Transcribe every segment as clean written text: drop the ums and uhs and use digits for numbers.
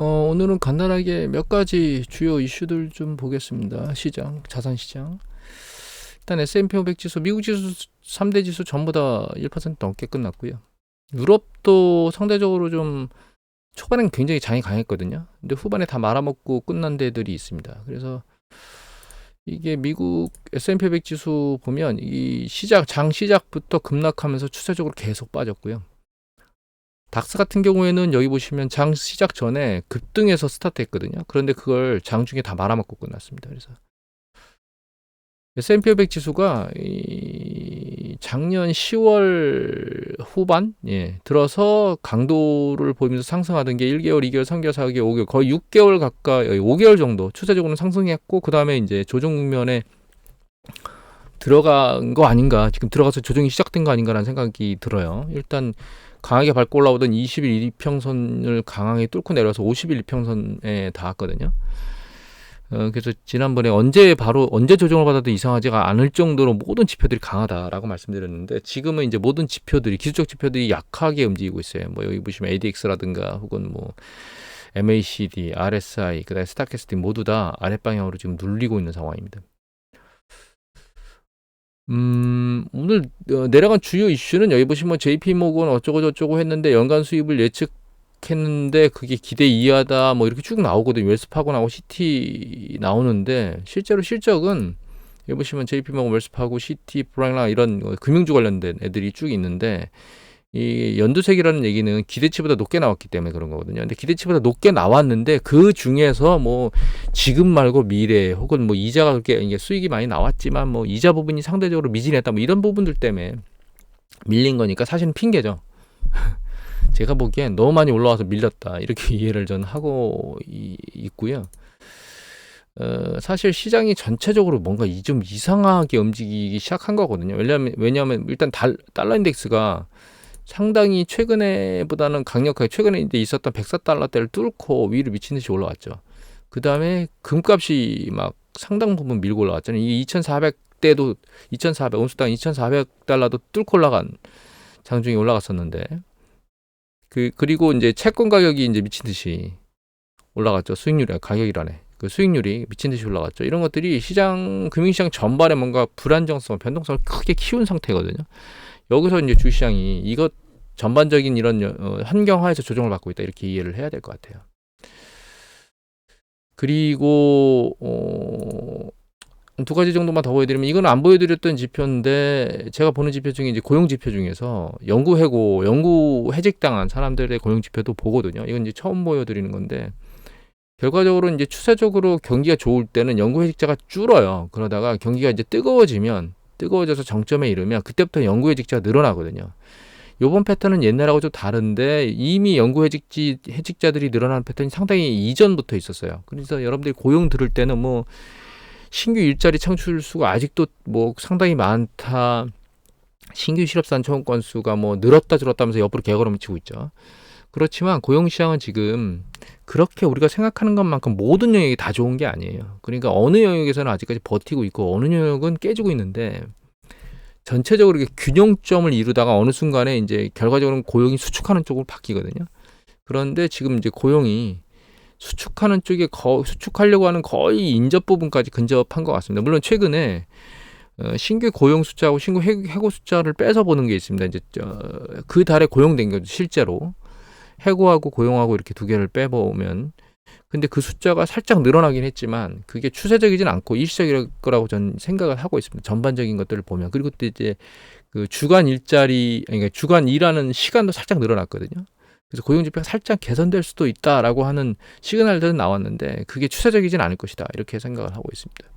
오늘은 간단하게 몇 가지 주요 이슈들 좀 보겠습니다. 자산 시장. 일단 S&P 500 지수, 미국 지수 3대 지수 전부 다 1% 넘게 끝났고요. 유럽도 상대적으로 좀 초반엔 굉장히 장이 강했거든요. 근데 후반에 다 말아먹고 끝난 데들이 있습니다. 그래서 이게 미국 S&P 500 지수 보면 이 장 시작부터 급락하면서 추세적으로 계속 빠졌고요. 닥스 같은 경우에는 여기 보시면 장 시작 전에 급등해서 스타트했거든요. 그런데 그걸 장 중에 다 말아먹고 끝났습니다. 그래서 S&P 500 지수가 작년 10월 후반 들어서 강도를 보이면서 상승하던 게 1개월, 2개월, 3개월, 4개월, 5개월 거의 6개월 가까이 5개월 정도 추세적으로는 상승했고 그 다음에 이제 조정 국면에 들어간 거 아닌가, 지금 들어가서 조정이 시작된 거 아닌가라는 생각이 들어요. 일단 강하게 밟고 올라오던 20일 이평선을 강하게 뚫고 내려서 50일 이평선에 닿았거든요. 그래서 지난번에 언제 조정을 받아도 이상하지가 않을 정도로 모든 지표들이 강하다라고 말씀드렸는데, 지금은 이제 모든 지표들이, 기술적 지표들이 약하게 움직이고 있어요. 뭐 여기 보시면 ADX라든가 혹은 뭐 MACD, RSI, 그다음에 스타캐스틱 모두 다 아랫방향으로 지금 눌리고 있는 상황입니다. 오늘 내려간 주요 이슈는 여기 보시면 JP모건 어쩌고저쩌고 했는데 연간 수입을 예측했는데 그게 기대 이하다 뭐 이렇게 쭉 나오거든요. 웰스파고 나오고 시티 나오는데 실제로 실적은 여기 보시면 JP모건, 웰스파고, 시티, 브라일라 이런 금융주 관련된 애들이 쭉 있는데, 이 연두색이라는 얘기는 기대치보다 높게 나왔기 때문에 그런 거거든요. 근데 기대치보다 높게 나왔는데 그 중에서 뭐 지금 말고 미래 혹은 뭐 이자가 그렇게 이게 수익이 많이 나왔지만 뭐 이자 부분이 상대적으로 미진했다 뭐 이런 부분들 때문에 밀린 거니까 사실은 핑계죠. 제가 보기엔 너무 많이 올라와서 밀렸다 이렇게 이해를 전 하고 있고요. 사실 시장이 전체적으로 뭔가 좀 이상하게 움직이기 시작한 거거든요. 왜냐하면 일단 달러 인덱스가 상당히 최근에보다는 강력하게, 최근에 이제 있었던 104달러대를 뚫고 위로 미친 듯이 올라왔죠. 그 다음에 금값이 막 상당 부분 밀고 올라왔잖아요. 이게 2,400대도 온수당 2,400달러도 뚫고 올라간 장중에 올라갔었는데, 그리고 이제 채권 가격이 이제 미친 듯이 올라갔죠. 가격이라네. 그 수익률이 미친 듯이 올라갔죠. 이런 것들이 금융시장 전반에 뭔가 불안정성, 변동성을 크게 키운 상태거든요. 여기서 이제 주시장이 이것 전반적인 이런 환경하에서 조정을 받고 있다 이렇게 이해를 해야 될 것 같아요. 그리고 두 가지 정도만 더 보여드리면, 이건 안 보여드렸던 지표인데 제가 보는 지표 중에 이제 고용 지표 중에서 영구 해직당한 사람들의 고용 지표도 보거든요. 이건 이제 처음 보여드리는 건데, 결과적으로 이제 추세적으로 경기가 좋을 때는 영구 해직자가 줄어요. 그러다가 경기가 이제 뜨거워져서 정점에 이르면 그때부터 영구 해직자가 늘어나거든요. 요번 패턴은 옛날하고 좀 다른데 이미 영구 해직자들이 늘어나는 패턴이 상당히 이전부터 있었어요. 그래서 여러분들이 고용 들을 때는 뭐 신규 일자리 창출 수가 아직도 뭐 상당히 많다, 신규 실업산 청원 건수가 뭐 늘었다 줄었다 하면서 옆으로 개걸음을 치고 있죠. 그렇지만 고용시장은 지금 그렇게 우리가 생각하는 것만큼 모든 영역이 다 좋은 게 아니에요. 그러니까 어느 영역에서는 아직까지 버티고 있고 어느 영역은 깨지고 있는데, 전체적으로 이렇게 균형점을 이루다가 어느 순간에 이제 결과적으로는 고용이 수축하는 쪽으로 바뀌거든요. 그런데 지금 이제 고용이 수축하는 쪽에 수축하려고 하는 거의 인접 부분까지 근접한 것 같습니다. 물론 최근에 신규 고용 숫자하고 신규 해고 숫자를 빼서 보는 게 있습니다. 이제 그 달에 고용된 거죠, 실제로. 해고하고 고용하고 이렇게 두 개를 빼보면. 근데 그 숫자가 살짝 늘어나긴 했지만 그게 추세적이진 않고 일시적일 거라고 저는 생각을 하고 있습니다. 전반적인 것들을 보면. 그리고 또 이제 그 주간 그러니까 주간 일하는 시간도 살짝 늘어났거든요. 그래서 고용 지표가 살짝 개선될 수도 있다라고 하는 시그널들은 나왔는데 그게 추세적이진 않을 것이다 이렇게 생각을 하고 있습니다.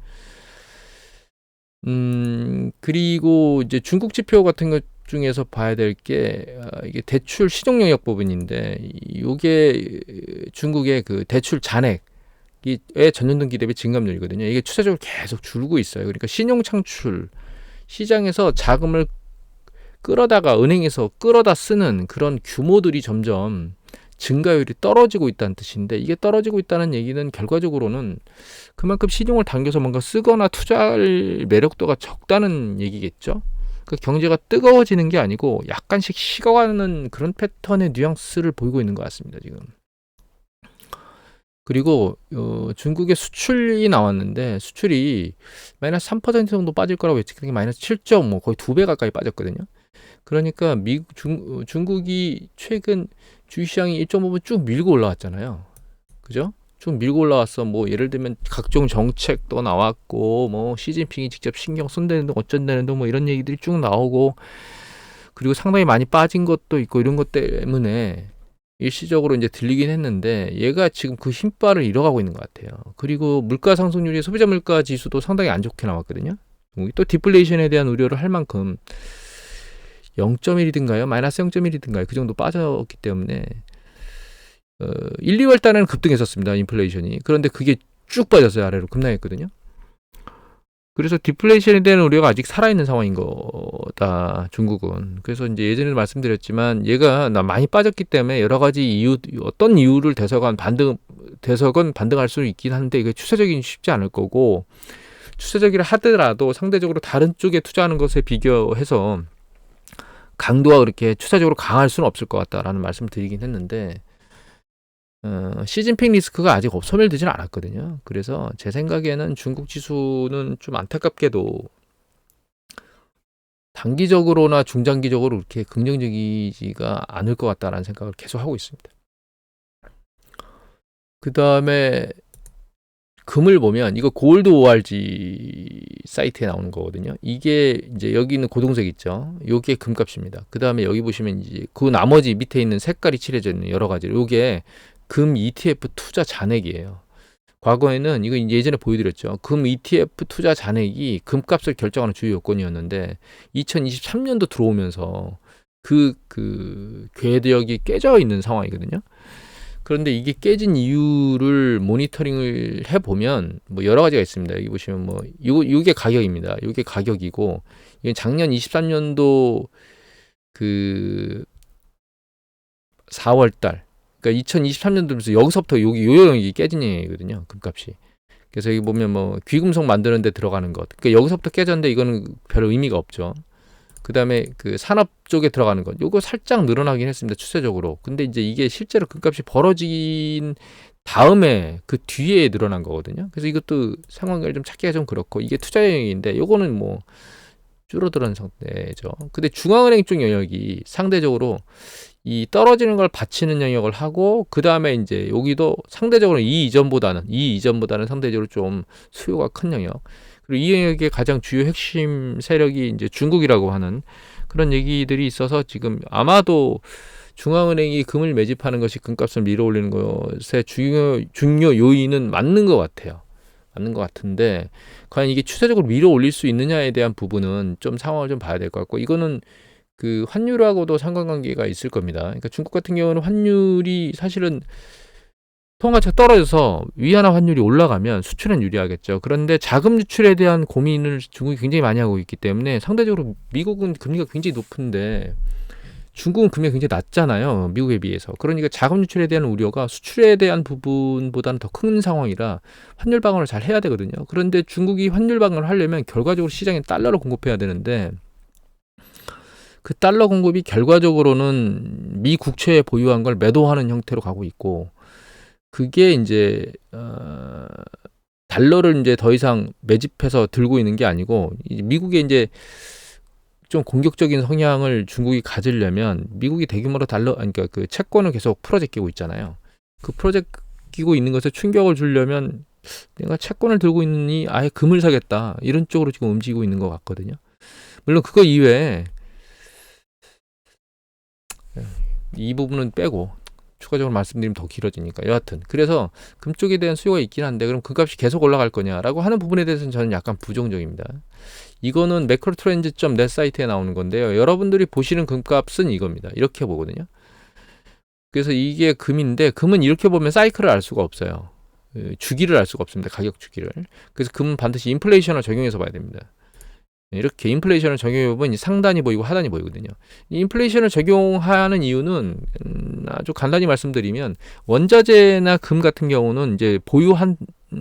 그리고 이제 중국 지표 같은 것 중에서 봐야 될 게 이게 대출 시종 영역 부분인데, 이게 중국의 그 대출 잔액의 전년동기 대비 증감률이거든요. 이게 추세적으로 계속 줄고 있어요. 그러니까 신용 창출, 시장에서 자금을 은행에서 끌어다 쓰는 그런 규모들이 점점 증가율이 떨어지고 있다는 뜻인데, 이게 떨어지고 있다는 얘기는 결과적으로는 그만큼 신용을 당겨서 뭔가 쓰거나 투자할 매력도가 적다는 얘기겠죠. 그 경제가 뜨거워지는 게 아니고 약간씩 식어가는 그런 패턴의 뉘앙스를 보이고 있는 것 같습니다, 지금. 그리고 중국의 수출이 나왔는데 수출이 마이너스 3% 정도 빠질 거라고 예측했던 게 마이너스 7점 뭐 거의 2배 가까이 빠졌거든요. 그러니까 중국이 최근 주식시장이 1.5분 쭉 밀고 올라왔잖아요. 그죠? 쭉 밀고 올라왔어. 뭐 예를 들면 각종 정책도 나왔고 뭐 시진핑이 직접 신경 쓴다는 등 어쩐다는 등 뭐 이런 얘기들이 쭉 나오고 그리고 상당히 많이 빠진 것도 있고 이런 것 때문에 일시적으로 이제 들리긴 했는데 얘가 지금 그 힘발을 잃어가고 있는 것 같아요. 그리고 물가 상승률이 소비자 물가 지수도 상당히 안 좋게 나왔거든요. 또 디플레이션에 대한 우려를 할 만큼 0.1이든가요? 마이너스 0.1이든가요? 그 정도 빠졌기 때문에 1, 2월 달에는 급등했었습니다. 인플레이션이. 그런데 그게 쭉 빠졌어요. 아래로 급락했거든요. 그래서 디플레이션에 대한 우려가 아직 살아있는 상황인 거다. 중국은. 그래서 이제 예전에도 말씀드렸지만 얘가 많이 빠졌기 때문에 여러 가지 이유 어떤 이유를 대서건 반등할 수 있긴 한데 이게 추세적인 쉽지 않을 거고 추세적이라 하더라도 상대적으로 다른 쪽에 투자하는 것에 비교해서 강도가 그렇게 추세적으로 강할 수는 없을 것 같다라는 말씀을 드리긴 했는데 시진핑 리스크가 아직 소멸되지는 않았거든요. 그래서 제 생각에는 중국 지수는 좀 안타깝게도 단기적으로나 중장기적으로 그렇게 긍정적이지가 않을 것 같다라는 생각을 계속 하고 있습니다. 그 다음에 금을 보면 이거 골드 ORG 사이트에 나오는 거거든요. 이게 이제 여기 있는 고동색 있죠. 요게 금값입니다. 그 다음에 여기 보시면 이제 그 나머지 밑에 있는 색깔이 칠해져 있는 여러 가지 요게 금 ETF 투자 잔액이에요. 과거에는 이거 예전에 보여드렸죠. 금 ETF 투자 잔액이 금값을 결정하는 주요 요건이었는데 2023년도 들어오면서 그 궤적이 깨져 있는 상황이거든요. 그런데 이게 깨진 이유를 모니터링을 해보면 뭐 여러 가지가 있습니다. 여기 보시면 뭐 이게 가격입니다. 이게 가격이고 이건 작년 23년도 그 4월달 그러니까 2023년도 들면서 여기서부터 여기 요령이 깨진 얘기거든요. 금값이. 그래서 여기 보면 뭐 귀금속 만드는 데 들어가는 것. 그러니까 여기서부터 깨졌는데 이거는 별 의미가 없죠. 그 다음에 그 산업 쪽에 들어가는 것. 요거 살짝 늘어나긴 했습니다. 추세적으로. 근데 이제 이게 실제로 금값이 벌어진 다음에 그 뒤에 늘어난 거거든요. 그래서 이것도 상황을 좀 찾기가 좀 그렇고 이게 투자 영역인데 요거는 뭐 줄어드는 상태죠. 근데 중앙은행 쪽 영역이 상대적으로 이 떨어지는 걸 받치는 영역을 하고 그 다음에 이제 여기도 상대적으로 이 이전보다는 상대적으로 좀 수요가 큰 영역. 그리고 이 영역의 가장 주요 핵심 세력이 이제 중국이라고 하는 그런 얘기들이 있어서 지금 아마도 중앙은행이 금을 매집하는 것이 금값을 밀어올리는 것의 중요 요인은 맞는 것 같아요. 맞는 것 같은데 과연 이게 추세적으로 밀어올릴 수 있느냐에 대한 부분은 좀 상황을 좀 봐야 될 것 같고 이거는 그 환율하고도 상관관계가 있을 겁니다. 그러니까 중국 같은 경우는 환율이 사실은 통화가치가 떨어져서 위안화 환율이 올라가면 수출엔 유리하겠죠. 그런데 자금 유출에 대한 고민을 중국이 굉장히 많이 하고 있기 때문에 상대적으로 미국은 금리가 굉장히 높은데 중국은 금리가 굉장히 낮잖아요. 미국에 비해서. 그러니까 자금 유출에 대한 우려가 수출에 대한 부분보다는 더 큰 상황이라 환율 방어를 잘 해야 되거든요. 그런데 중국이 환율 방어를 하려면 결과적으로 시장에 달러를 공급해야 되는데 그 달러 공급이 결과적으로는 미 국채에 보유한 걸 매도하는 형태로 가고 있고 그게 이제 달러를 이제 더 이상 매집해서 들고 있는 게 아니고 미국의 이제 좀 공격적인 성향을 중국이 가지려면 미국이 대규모로 그러니까 그 채권을 계속 풀어제끼고 있잖아요. 그 풀어제끼고 있는 것에 충격을 주려면 내가 채권을 들고 있느니 아예 금을 사겠다 이런 쪽으로 지금 움직이고 있는 것 같거든요. 물론 그거 이외에 이 부분은 빼고 추가적으로 말씀드리면 더 길어지니까 여하튼 그래서 금 쪽에 대한 수요가 있긴 한데 그럼 금값이 계속 올라갈 거냐라고 하는 부분에 대해서는 저는 약간 부정적입니다. 이거는 매크로트렌즈.net 사이트에 나오는 건데요. 여러분들이 보시는 금값은 이겁니다. 이렇게 보거든요. 그래서 이게 금인데 금은 이렇게 보면 사이클을 알 수가 없어요. 주기를 알 수가 없습니다. 가격 주기를. 그래서 금은 반드시 인플레이션을 적용해서 봐야 됩니다. 이렇게 인플레이션을 적용해보면 상단이 보이고 하단이 보이거든요. 이 인플레이션을 적용하는 이유는 아주 간단히 말씀드리면 원자재나 금 같은 경우는 이제 보유한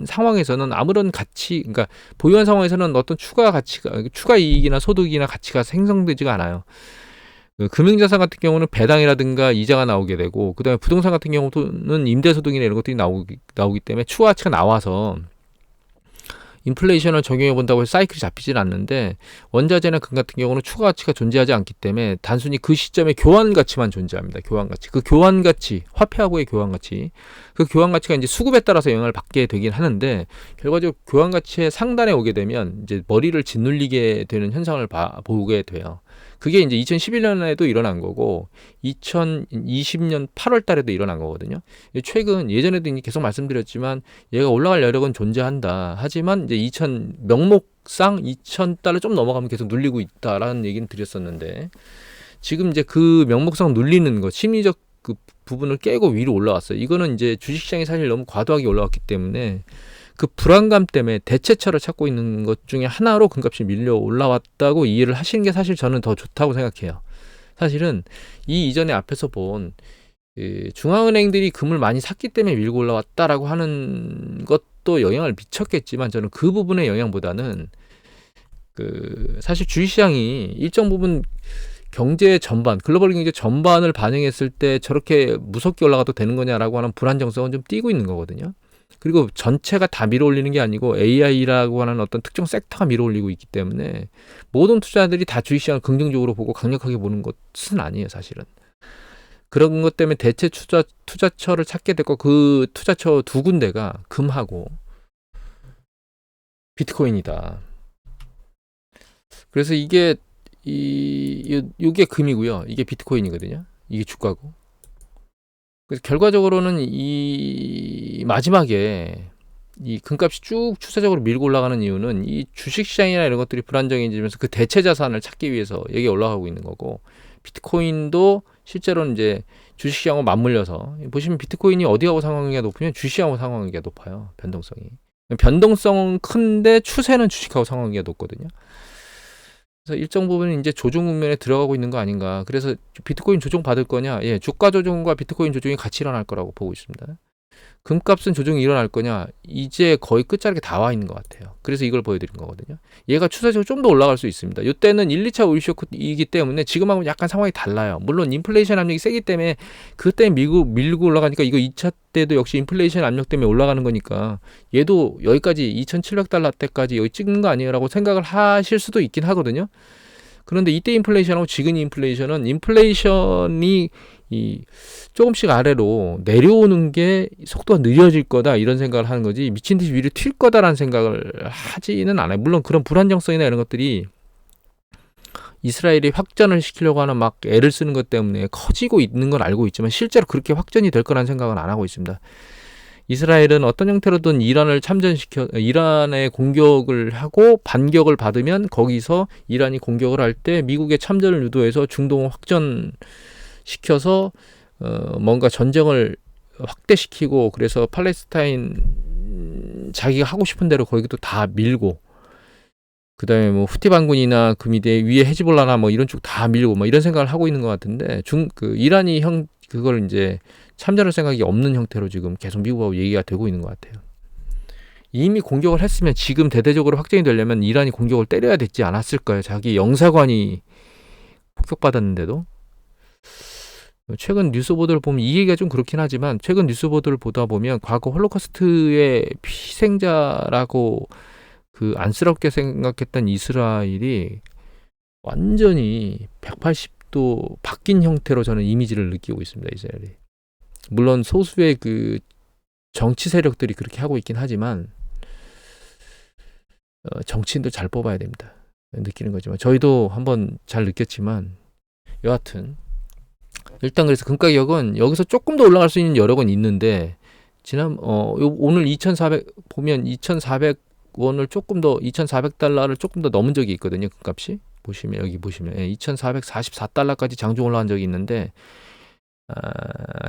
상황에서는 아무런 가치, 그러니까 보유한 상황에서는 어떤 추가 가치가, 추가 이익이나 소득이나 가치가 생성되지가 않아요. 그 금융자산 같은 경우는 배당이라든가 이자가 나오게 되고, 그다음에 부동산 같은 경우는 임대소득이나 이런 것들이 나오기 때문에 추가 가치가 나와서 인플레이션을 적용해 본다고 해서 사이클이 잡히진 않는데, 원자재나 금 같은 경우는 추가 가치가 존재하지 않기 때문에 단순히 그 시점에 교환 가치만 존재합니다. 교환 가치. 그 교환 가치, 화폐하고의 교환 가치. 그 교환 가치가 이제 수급에 따라서 영향을 받게 되긴 하는데, 결과적으로 교환 가치의 상단에 오게 되면 이제 머리를 짓눌리게 되는 현상을 보게 돼요. 그게 이제 2011년에도 일어난 거고 2020년 8월 달에도 일어난 거거든요. 최근 예전에도 계속 말씀드렸지만 얘가 올라갈 여력은 존재한다. 하지만 이제 명목상 2,000달러 좀 넘어가면 계속 눌리고 있다라는 얘기는 드렸었는데, 지금 이제 그 명목상 눌리는 거, 심리적 그 부분을 깨고 위로 올라왔어요. 이거는 이제 주식시장이 사실 너무 과도하게 올라왔기 때문에 그 불안감 때문에 대체처를 찾고 있는 것 중에 하나로 금값이 밀려 올라왔다고 이해를 하시는 게 사실 저는 더 좋다고 생각해요. 사실은 이 이전에 앞에서 본 중앙은행들이 금을 많이 샀기 때문에 밀고 올라왔다라고 하는 것도 영향을 미쳤겠지만, 저는 그 부분의 영향보다는 사실 주식시장이 일정 부분 경제 전반, 글로벌 경제 전반을 반영했을 때 저렇게 무섭게 올라가도 되는 거냐라고 하는 불안정성은 좀 띄고 있는 거거든요. 그리고 전체가 다 밀어올리는 게 아니고 AI라고 하는 어떤 특정 섹터가 밀어올리고 있기 때문에 모든 투자자들이 다 주식시장을 긍정적으로 보고 강력하게 보는 것은 아니에요, 사실은. 그런 것 때문에 대체 투자처를 찾게 됐고, 그 투자처 두 군데가 금하고 비트코인이다. 그래서 이게 금이고요. 이게 비트코인이거든요. 이게 주가고. 그래서 결과적으로는 이 마지막에 이 금값이 쭉 추세적으로 밀고 올라가는 이유는 이 주식시장이나 이런 것들이 불안정해지면서 그 대체 자산을 찾기 위해서 여기 올라가고 있는 거고, 비트코인도 실제로는 이제 주식시장하고 맞물려서 보시면 비트코인이 어디하고 상황이가 높으면 주식시장하고 상황이가 높아요. 변동성은 큰데 추세는 주식하고 상황이가 높거든요. 그래서 일정 부분은 이제 조정 국면에 들어가고 있는 거 아닌가. 그래서 비트코인 조정 받을 거냐? 예, 주가 조정과 비트코인 조정이 같이 일어날 거라고 보고 있습니다. 금값은 조정이 일어날 거냐? 이제 거의 끝자락에 다 와 있는 것 같아요. 그래서 이걸 보여드린 거거든요. 얘가 추세적으로 좀 더 올라갈 수 있습니다. 이때는 1, 2차 오일 쇼크이기 때문에 지금하고 약간 상황이 달라요. 물론 인플레이션 압력이 세기 때문에 그때 밀고 올라가니까, 이거 2차 때도 역시 인플레이션 압력 때문에 올라가는 거니까 얘도 여기까지 2,700달러 때까지 여기 찍는 거 아니에요? 라고 생각을 하실 수도 있긴 하거든요. 그런데 이때 인플레이션하고 지금 인플레이션이 조금씩 아래로 내려오는 게 속도가 느려질 거다, 이런 생각을 하는 거지 미친 듯이 위로 튈 거다라는 생각을 하지는 않아요. 물론 그런 불안정성이나 이런 것들이 이스라엘이 확전을 시키려고 하는 막 애를 쓰는 것 때문에 커지고 있는 걸 알고 있지만, 실제로 그렇게 확전이 될 거라는 생각은 안 하고 있습니다. 이스라엘은 어떤 형태로든 이란의 공격을 하고 반격을 받으면 거기서 이란이 공격을 할 때 미국의 참전을 유도해서 중동을 확전시켜서 뭔가 전쟁을 확대시키고, 그래서 팔레스타인 자기가 하고 싶은 대로 거기도 다 밀고, 그 다음에 뭐 후티 반군이나 그 위에 헤즈볼라나 뭐 이런 쪽 다 밀고 뭐 이런 생각을 하고 있는 것 같은데, 이란이 그걸 이제 참전할 생각이 없는 형태로 지금 계속 미국하고 얘기가 되고 있는 것 같아요. 이미 공격을 했으면 지금 대대적으로 확정이 되려면 이란이 공격을 때려야 됐지 않았을까요? 자기 영사관이 폭격받았는데도. 최근 뉴스 보도를 보면 이 얘기가 좀 그렇긴 하지만, 최근 뉴스 보도를 보다 보면 과거 홀로코스트의 희생자라고 안쓰럽게 생각했던 이스라엘이 완전히 180도 바뀐 형태로 저는 이미지를 느끼고 있습니다. 이스라엘이. 물론 소수의 그 정치 세력들이 그렇게 하고 있긴 하지만 정치인도 잘 뽑아야 됩니다. 느끼는 거지만 저희도 한번 잘 느꼈지만, 여하튼 일단 그래서 금 가격은 여기서 조금 더 올라갈 수 있는 여력은 있는데, 오늘 2,400 보면 2,400원을 조금 더 2,400달러를 조금 더 넘은 적이 있거든요. 금값이 여기 보시면 2,444달러까지 장중 올라간 적이 있는데,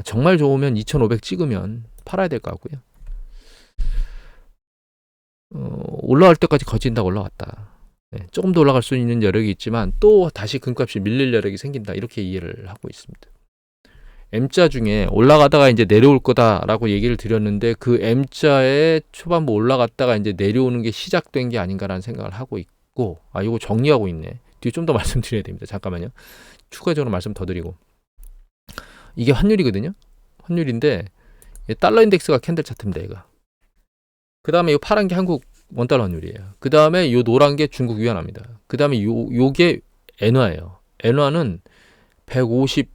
정말 좋으면 2,500 찍으면 팔아야 될 것 같고요. 올라갈 때까지 거진다 올라왔다. 조금 더 올라갈 수 있는 여력이 있지만 또 다시 금값이 밀릴 여력이 생긴다, 이렇게 이해를 하고 있습니다. M자 중에 올라가다가 이제 내려올 거다라고 얘기를 드렸는데, 그 M자에 초반부 올라갔다가 이제 내려오는 게 시작된 게 아닌가라는 생각을 하고 있고, 이거 정리하고 있네. 뒤에 좀 더 말씀드려야 됩니다. 잠깐만요. 추가적으로 말씀 더 드리고, 이게 환율이거든요. 환율인데 달러 인덱스가 캔들 차트입니다. 얘가. 그 다음에 이 파란 게 한국 원달러 환율이에요. 그 다음에 이 노란 게 중국 위안화입니다. 그 다음에 요게 엔화예요. 엔화는 150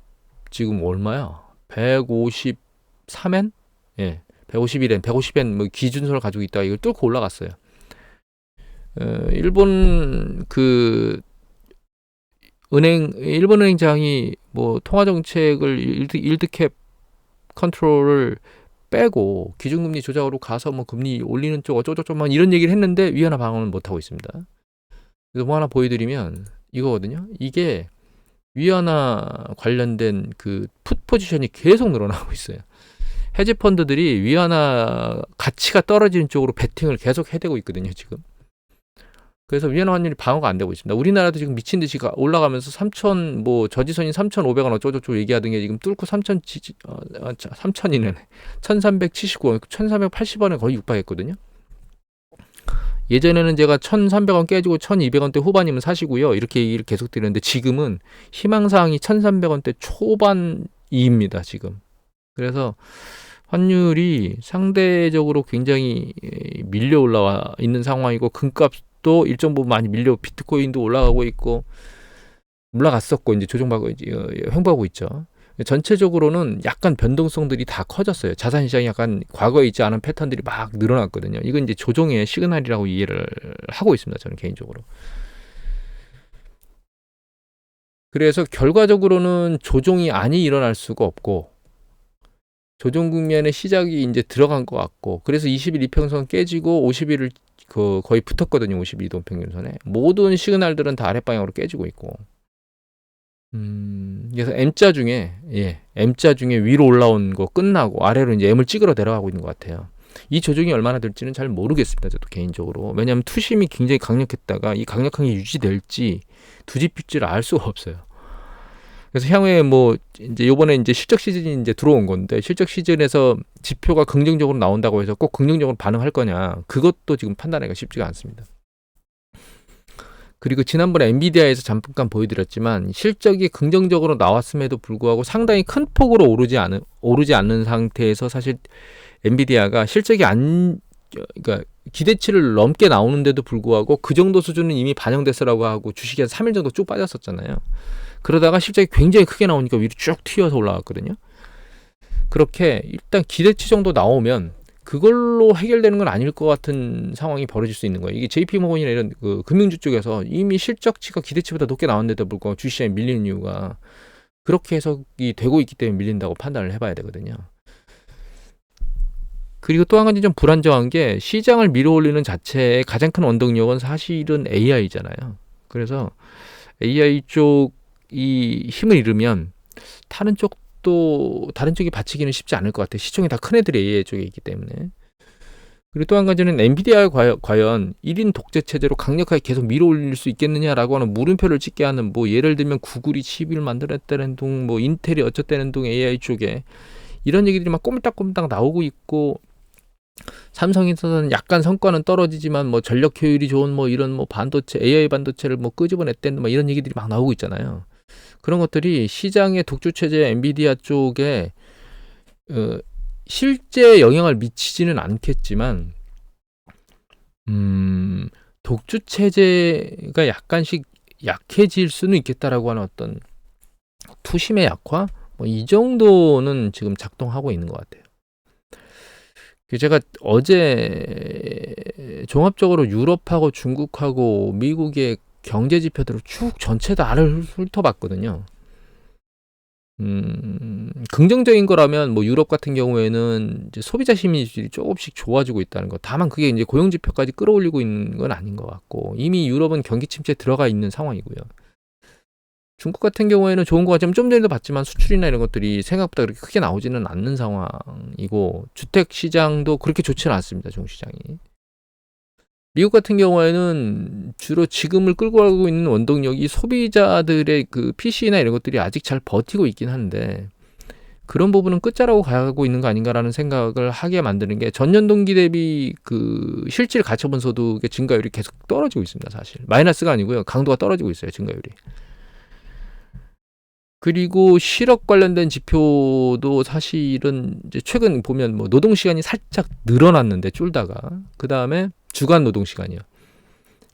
지금 얼마야? 153엔? 예, 151엔, 150엔 뭐 기준선을 가지고 있다가 이걸 뚫고 올라갔어요. 일본 일본 은행장이 뭐 통화 정책을 일드캡 컨트롤을 빼고 기준금리 조작으로 가서 뭐 금리 올리는 쪽 어쩌고저쩌고 이런 얘기를 했는데 위안화 방어는 못 하고 있습니다. 그래서 뭐 하나 보여드리면 이거거든요. 이게 위안화 관련된 그 풋 포지션이 계속 늘어나고 있어요. 헤지 펀드들이 위안화 가치가 떨어지는 쪽으로 베팅을 계속 해대고 있거든요, 지금. 그래서 위안화 환율이 방어가 안 되고 있습니다. 우리나라도 지금 미친 듯이 올라가면서 3,000 뭐 저지선이 3,500원 어쩌고저쩌고 얘기하던 게 지금 뚫고 3,000이네. 1,379원, 1,380원에 거의 육박했거든요. 예전에는 제가 1,300원 깨지고 1,200원대 후반이면 사시고요. 이렇게 얘기를 계속 드렸는데 지금은 희망사항이 1,300원대 초반이입니다, 지금. 그래서 환율이 상대적으로 굉장히 밀려 올라와 있는 상황이고, 금값도 일정 부분 많이 밀려, 비트코인도 올라가고 있고, 올라갔었고 이제 조정받고 횡보하고 있죠. 전체적으로는 약간 변동성들이 다 커졌어요. 자산시장이 약간 과거에 있지 않은 패턴들이 막 늘어났거든요. 이건 이제 조정의 시그널이라고 이해를 하고 있습니다. 저는 개인적으로. 그래서 결과적으로는 조정이 아니 일어날 수가 없고, 조정 국면의 시작이 이제 들어간 것 같고, 그래서 20일 이평선 깨지고 50일을 거의 붙었거든요. 52동 평균선에. 모든 시그널들은 다 아랫방향으로 깨지고 있고. 그래서 M자 중에 위로 올라온 거 끝나고 아래로 이제 M을 찍으러 내려가고 있는 것 같아요. 이 조정이 얼마나 될지는 잘 모르겠습니다. 저도 개인적으로. 왜냐하면 투심이 굉장히 강력했다가 이 강력한 게 유지될지 두집일지를 알 수가 없어요. 그래서 향후에 뭐 이제 요번에 이제 실적 시즌이 이제 들어온 건데, 실적 시즌에서 지표가 긍정적으로 나온다고 해서 꼭 긍정적으로 반응할 거냐, 그것도 지금 판단하기가 쉽지가 않습니다. 그리고 지난번에 엔비디아에서 잠깐 보여드렸지만 실적이 긍정적으로 나왔음에도 불구하고 상당히 큰 폭으로 오르지 않는 상태에서 사실 엔비디아가 실적이 그러니까 기대치를 넘게 나오는데도 불구하고 그 정도 수준은 이미 반영됐으라고 하고 주식이 한 3일 정도 쭉 빠졌었잖아요. 그러다가 실적이 굉장히 크게 나오니까 위로 쭉 튀어서 올라갔거든요. 그렇게 일단 기대치 정도 나오면 그걸로 해결되는 건 아닐 것 같은 상황이 벌어질 수 있는 거예요. 이게 JP모건이나 이런 그 금융주 쪽에서 이미 실적치가 기대치보다 높게 나왔는데도 불구하고 주시장에 밀리는 이유가 그렇게 해석이 되고 있기 때문에 밀린다고 판단을 해봐야 되거든요. 그리고 또 한 가지 좀 불안정한 게, 시장을 밀어올리는 자체의 가장 큰 원동력은 사실은 AI잖아요. 그래서 AI 쪽이 힘을 잃으면 다른 쪽이 받치기는 쉽지 않을 것 같아요. 시총이 다 큰 애들이 AI 쪽에 있기 때문에. 그리고 또 한 가지는 엔비디아가 과연 1인 독재 체제로 강력하게 계속 밀어올릴 수 있겠느냐라고 하는 물음표를 찍게 하는, 뭐 예를 들면 구글이 칩을 만들었다는 둥, 뭐 인텔이 어쩌다는 둥 AI 쪽에 이런 얘기들이 막 꼬물딱꼬물딱 나오고 있고, 삼성에서는 약간 성과는 떨어지지만 뭐 전력 효율이 좋은 뭐 이런 뭐 반도체, AI 반도체를 뭐 끄집어냈다는 뭐 이런 얘기들이 막 나오고 있잖아요. 그런 것들이 시장의 독주 체제 엔비디아 쪽에 실제 영향을 미치지는 않겠지만, 독주 체제가 약간씩 약해질 수는 있겠다라고 하는 어떤 투심의 약화, 뭐 이 정도는 지금 작동하고 있는 것 같아요. 제가 어제 종합적으로 유럽하고 중국하고 미국의 경제 지표들을 쭉 전체 다 훑어봤거든요. 긍정적인 거라면 뭐 유럽 같은 경우에는 이제 소비자 심리들이 조금씩 좋아지고 있다는 거. 다만 그게 이제 고용 지표까지 끌어올리고 있는 건 아닌 것 같고, 이미 유럽은 경기 침체에 들어가 있는 상황이고요. 중국 같은 경우에는 좋은 거 같지만 좀 전에도 봤지만 수출이나 이런 것들이 생각보다 그렇게 크게 나오지는 않는 상황이고, 주택 시장도 그렇게 좋지는 않습니다. 중국 시장이. 미국 같은 경우에는 주로 지금을 끌고 가고 있는 원동력이 소비자들의 그 PC나 이런 것들이 아직 잘 버티고 있긴 한데, 그런 부분은 끝자락으로 가고 있는 거 아닌가라는 생각을 하게 만드는 게, 전년 동기 대비 그 실질 가처분 소득의 증가율이 계속 떨어지고 있습니다. 사실 마이너스가 아니고요, 강도가 떨어지고 있어요. 증가율이. 그리고 실업 관련된 지표도 사실은 이제 최근 보면 뭐 노동 시간이 살짝 늘어났는데 줄다가 그다음에 주간 노동 시간이요.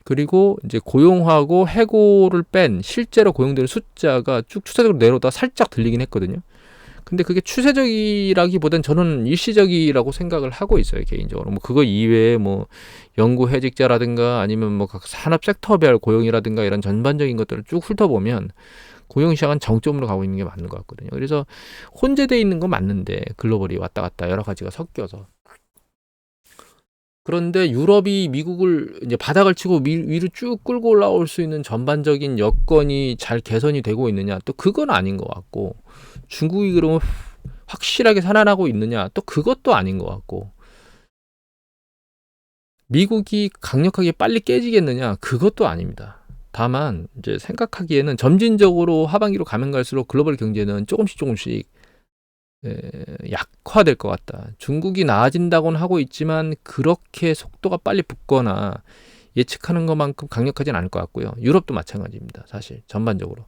그리고 이제 고용하고 해고를 뺀 실제로 고용되는 숫자가 쭉 추세적으로 내려오다 살짝 들리긴 했거든요. 근데 그게 추세적이라기보단 저는 일시적이라고 생각을 하고 있어요, 개인적으로. 뭐 그거 이외에 뭐 연구해직자라든가 아니면 뭐 각 산업 섹터별 고용이라든가 이런 전반적인 것들을 쭉 훑어보면 고용 시장은 정점으로 가고 있는 게 맞는 것 같거든요. 그래서 혼재돼 있는 건 맞는데 글로벌이 왔다 갔다 여러 가지가 섞여서. 그런데 유럽이 미국을 이제 바닥을 치고 위로 쭉 끌고 올라올 수 있는 전반적인 여건이 잘 개선이 되고 있느냐? 또 그건 아닌 것 같고, 중국이 그러면 확실하게 살아나고 있느냐? 또 그것도 아닌 것 같고, 미국이 강력하게 빨리 깨지겠느냐? 그것도 아닙니다. 다만 이제 생각하기에는 점진적으로 하반기로 가면 갈수록 글로벌 경제는 조금씩 약화될 것 같다. 중국이 나아진다고는 하고 있지만 그렇게 속도가 빨리 붙거나 예측하는 것만큼 강력하진 않을 것 같고요. 유럽도 마찬가지입니다. 사실 전반적으로.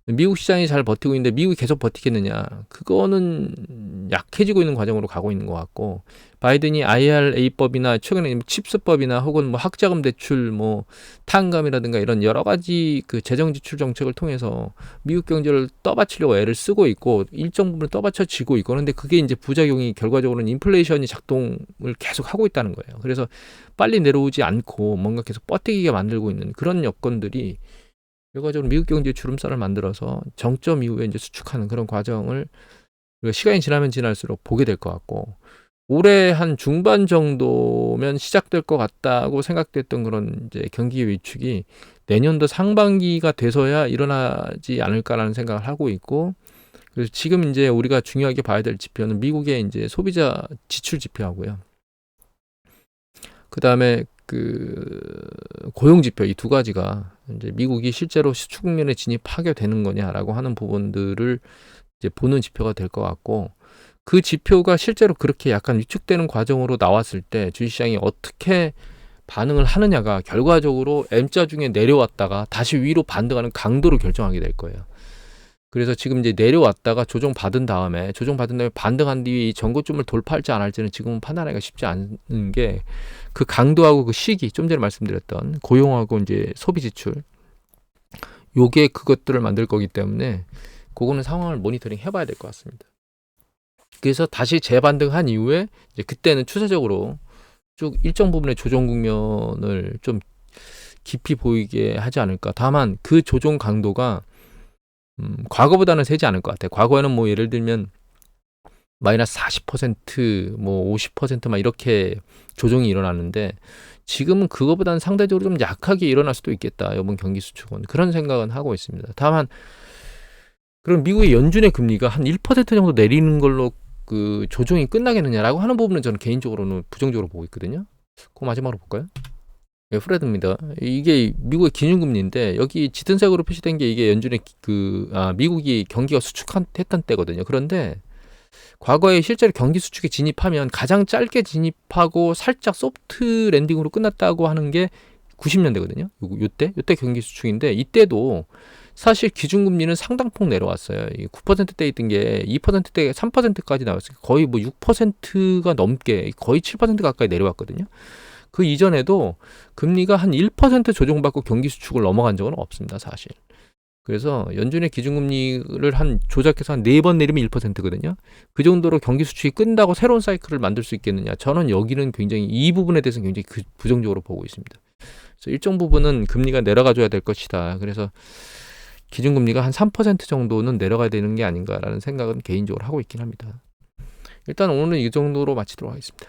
미국 시장이 잘 버티고 있는데 미국이 계속 버티겠느냐? 그거는 약해지고 있는 과정으로 가고 있는 것 같고, 바이든이 IRA법이나 최근에 칩스법이나 혹은 뭐 학자금 대출, 뭐 탄감이라든가 이런 여러 가지 그 재정 지출 정책을 통해서 미국 경제를 떠받치려고 애를 쓰고 있고 일정 부분 떠받쳐지고 있고, 그런데 그게 이제 부작용이 결과적으로는 인플레이션이 작동을 계속 하고 있다는 거예요. 그래서 빨리 내려오지 않고 뭔가 계속 버티게 만들고 있는 그런 여건들이 결과적으로 미국 경제의 주름살을 만들어서 정점 이후에 이제 수축하는 그런 과정을 우리가 시간이 지나면 지날수록 보게 될 것 같고, 올해 한 중반 정도면 시작될 것 같다고 생각됐던 그런 이제 경기 위축이 내년도 상반기가 돼서야 일어나지 않을까라는 생각을 하고 있고, 그래서 지금 이제 우리가 중요하게 봐야 될 지표는 미국의 이제 소비자 지출 지표하고요. 그 다음에 그 고용 지표, 이 두 가지가 이제 미국이 실제로 수축 국면에 진입하게 되는 거냐라고 하는 부분들을 이제 보는 지표가 될 것 같고, 그 지표가 실제로 그렇게 약간 위축되는 과정으로 나왔을 때 주식시장이 어떻게 반응을 하느냐가 결과적으로 M자 중에 내려왔다가 다시 위로 반등하는 강도를 결정하게 될 거예요. 그래서 지금 이제 내려왔다가 조정받은 다음에 반등한 뒤에 전고점을 돌파할지 안 할지는 지금은 판단하기가 쉽지 않은 게, 그 강도하고 그 시기, 좀 전에 말씀드렸던 고용하고 이제 소비 지출, 요게 그것들을 만들 거기 때문에 그거는 상황을 모니터링 해봐야 될 것 같습니다. 그래서 다시 재반등한 이후에 이제 그때는 추세적으로 쭉 일정 부분의 조정 국면을 좀 깊이 보이게 하지 않을까. 다만 그 조정 강도가 과거보다는 세지 않을 것 같아요. 과거에는 뭐 예를 들면 마이너스 40%, 뭐 50%막 이렇게 조정이 일어나는데, 지금은 그거보다는 상대적으로 좀 약하게 일어날 수도 있겠다. 이번 경기 수축은. 그런 생각은 하고 있습니다. 다만 그럼 미국의 연준의 금리가 한 1% 정도 내리는 걸로 그 조정이 끝나겠느냐라고 하는 부분은 저는 개인적으로는 부정적으로 보고 있거든요. 그 마지막으로 볼까요? 네, 프레드입니다. 이게 미국의 기준금리인데 여기 짙은 색으로 표시된 게 이게 연준의 미국이 경기가 수축했던 때거든요. 그런데 과거에 실제로 경기 수축에 진입하면 가장 짧게 진입하고 살짝 소프트 랜딩으로 끝났다고 하는 게 90년대거든요. 요때 경기 수축인데, 이때도 사실 기준금리는 상당폭 내려왔어요. 9%대 있던 게 2%대 3%까지 나왔어요. 거의 뭐 6%가 넘게, 거의 7% 가까이 내려왔거든요. 그 이전에도 금리가 한 1% 조정받고 경기 수축을 넘어간 적은 없습니다, 사실. 그래서 연준의 기준금리를 조작해서 한 4번 내리면 1%거든요. 그 정도로 경기 수축이 끝나고 새로운 사이클을 만들 수 있겠느냐. 저는 여기는 굉장히 이 부분에 대해서는 굉장히 부정적으로 보고 있습니다. 그래서 일정 부분은 금리가 내려가줘야 될 것이다. 그래서 기준금리가 한 3% 정도는 내려가야 되는 게 아닌가라는 생각은 개인적으로 하고 있긴 합니다. 일단 오늘은 이 정도로 마치도록 하겠습니다.